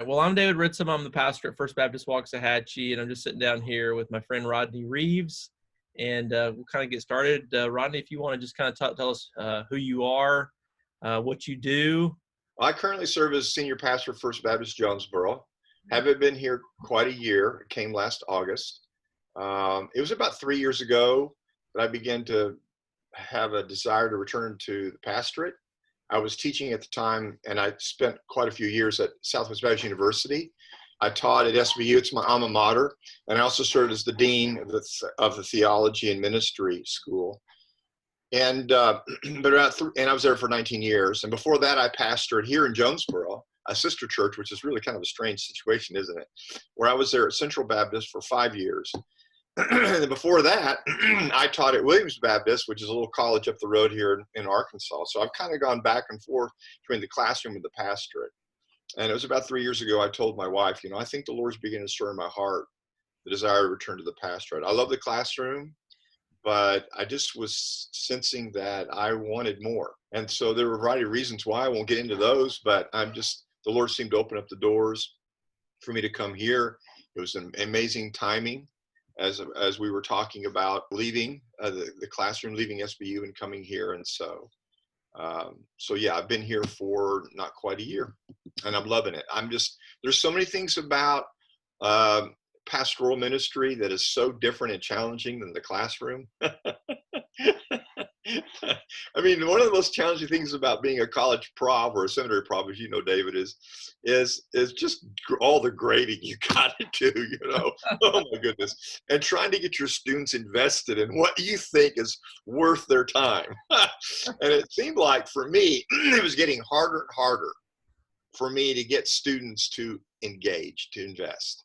Well, I'm David Ritsema. I'm the pastor at First Baptist Waxahachie, and I'm just sitting down here with my friend Rodney Reeves, and we'll kind of get started. Rodney, if you want to just kind of tell us who you are, what you do. I currently serve as senior pastor of First Baptist Jonesboro. Haven't been here quite a year. Came last August. It was about 3 years ago that I began to have a desire to return to the pastorate. I was teaching at the time, and I spent quite a few years at Southwest Baptist University. I taught at SBU, it's my alma mater, and I also served as the dean of the theology and ministry school. And I was there for 19 years. And before that, I pastored here in Jonesboro, a sister church, which is really kind of a strange situation, isn't it? Where I was there at Central Baptist for 5 years. And before that, I taught at Williams Baptist, which is a little college up the road here in Arkansas. So I've kind of gone back and forth between the classroom and the pastorate. And it was about 3 years ago, I told my wife, I think the Lord's beginning to stir in my heart the desire to return to the pastorate. I love the classroom, but I just was sensing that I wanted more. And so there were a variety of reasons why. I won't get into those, but the Lord seemed to open up the doors for me to come here. It was an amazing timing as we were talking about leaving the classroom, leaving SBU and coming here. And so yeah, I've been here for not quite a year, and I'm loving it. There's so many things about pastoral ministry that is so different and challenging than the classroom. I mean, one of the most challenging things about being a college prof or a seminary prof, as you know, David, is just all the grading you got to do, Oh my goodness. And trying to get your students invested in what you think is worth their time. And it seemed like for me, it was getting harder and harder for me to get students to engage, to invest.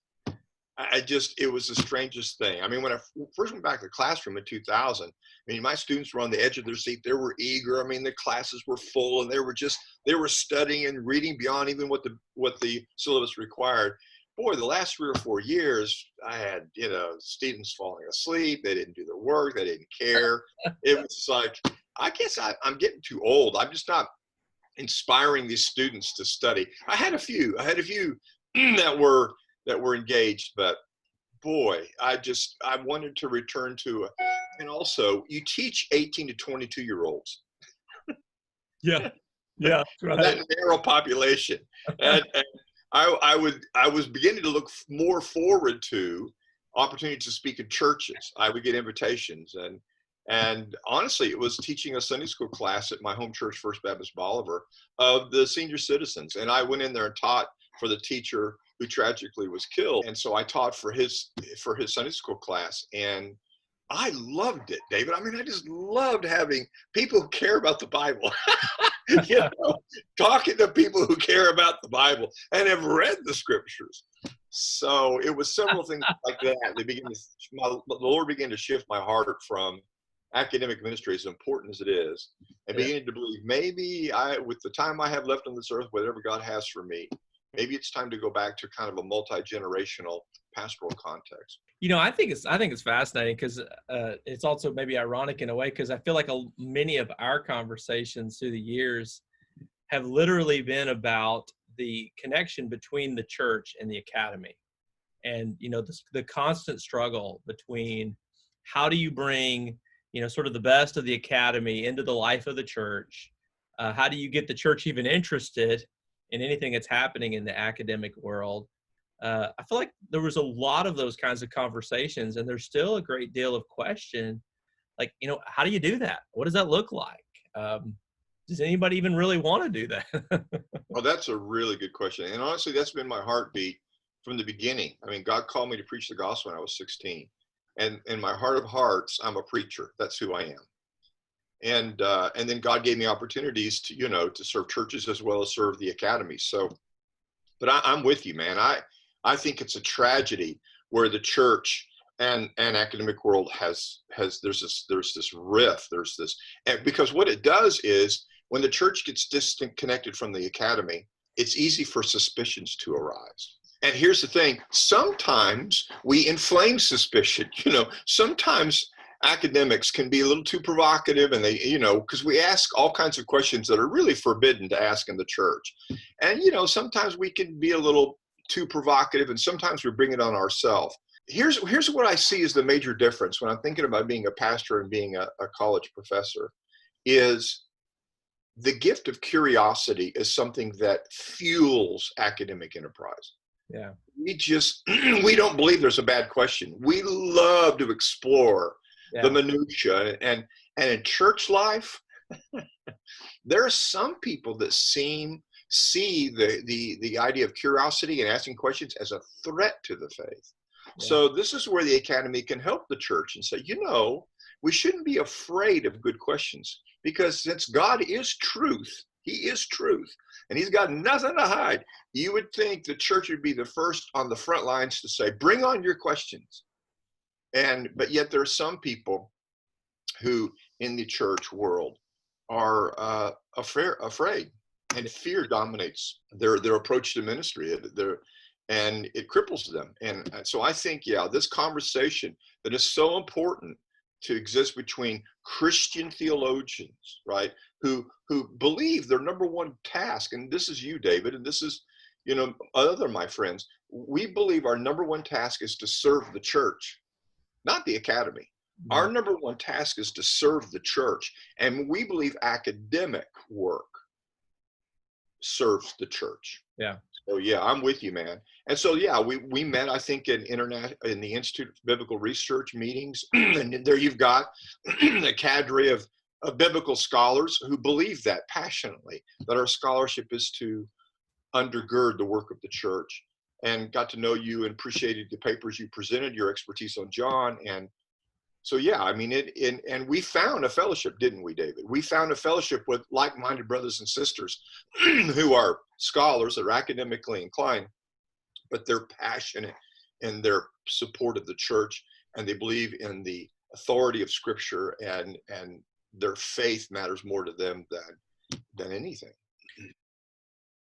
It was the strangest thing. I mean, when I first went back to the classroom in 2000, my students were on the edge of their seat. They were eager. The classes were full, and they were studying and reading beyond even what the syllabus required. Boy, the last 3 or 4 years, I had, students falling asleep. They didn't do their work. They didn't care. It was like, I guess I'm getting too old. I'm just not inspiring these students to study. I had a few that were engaged, but boy, I wanted to return to and also you teach 18 to 22 year olds. Yeah. Right. That narrow population. And I was beginning to look more forward to opportunities to speak in churches. I would get invitations, and honestly, it was teaching a Sunday school class at my home church, First Baptist Bolivar, of the senior citizens. And I went in there and taught for the teacher who tragically was killed. And so I taught for his Sunday school class, and I loved it, David. I just loved having people who care about the Bible, talking to people who care about the Bible and have read the scriptures. So it was several things like that. The Lord began to shift my heart from academic ministry, as important as it is, and beginning to believe maybe with the time I have left on this earth, whatever God has for me, maybe it's time to go back to kind of a multi-generational pastoral context. I think it's fascinating because it's also maybe ironic in a way, because I feel like many of our conversations through the years have literally been about the connection between the church and the academy, and the constant struggle between how do you bring sort of the best of the academy into the life of the church. How do you get the church even interested in anything that's happening in the academic world? I feel like there was a lot of those kinds of conversations, and there's still a great deal of question. Like, how do you do that? What does that look like? Does anybody even really want to do that? Well, that's a really good question. And honestly, that's been my heartbeat from the beginning. God called me to preach the gospel when I was 16. And in my heart of hearts, I'm a preacher. That's who I am. And then God gave me opportunities to serve churches as well as serve the academy. So, but I'm with you, man. I think it's a tragedy where the church and academic world there's this rift. And because what it does is when the church gets disconnected from the academy, it's easy for suspicions to arise. And here's the thing, sometimes we inflame suspicion. Sometimes academics can be a little too provocative, and they, because we ask all kinds of questions that are really forbidden to ask in the church. And, sometimes we can be a little too provocative, and sometimes we bring it on ourselves. Here's what I see as the major difference when I'm thinking about being a pastor and being a college professor is the gift of curiosity is something that fuels academic enterprise. Yeah. We don't believe there's a bad question. We love to explore the minutia, and in church life, there are some people that see the idea of curiosity and asking questions as a threat to the faith. Yeah. So this is where the academy can help the church and say, we shouldn't be afraid of good questions, because since God is truth, he is truth, and he's got nothing to hide. You would think the church would be the first on the front lines to say, bring on your questions. But yet there are some people who in the church world are afraid, and fear dominates their approach to ministry. And it cripples them. And so I think, this conversation that is so important to exist between Christian theologians, right, who believe their number one task, and this is you, David, and this is, other my friends, we believe our number one task is to serve the church, not the academy. Our number one task is to serve the church. And we believe academic work serves the church. Yeah. So I'm with you, man. And so we met, I think, in the Institute of Biblical Research meetings, and there you've got a cadre of biblical scholars who believe that passionately, that our scholarship is to undergird the work of the church, and got to know you and appreciated the papers you presented, your expertise on John. And so, and we found a fellowship, didn't we, David? We found a fellowship with like-minded brothers and sisters who are scholars, that are academically inclined, but they're passionate in their support of the church, and they believe in the authority of Scripture, and their faith matters more to them than anything.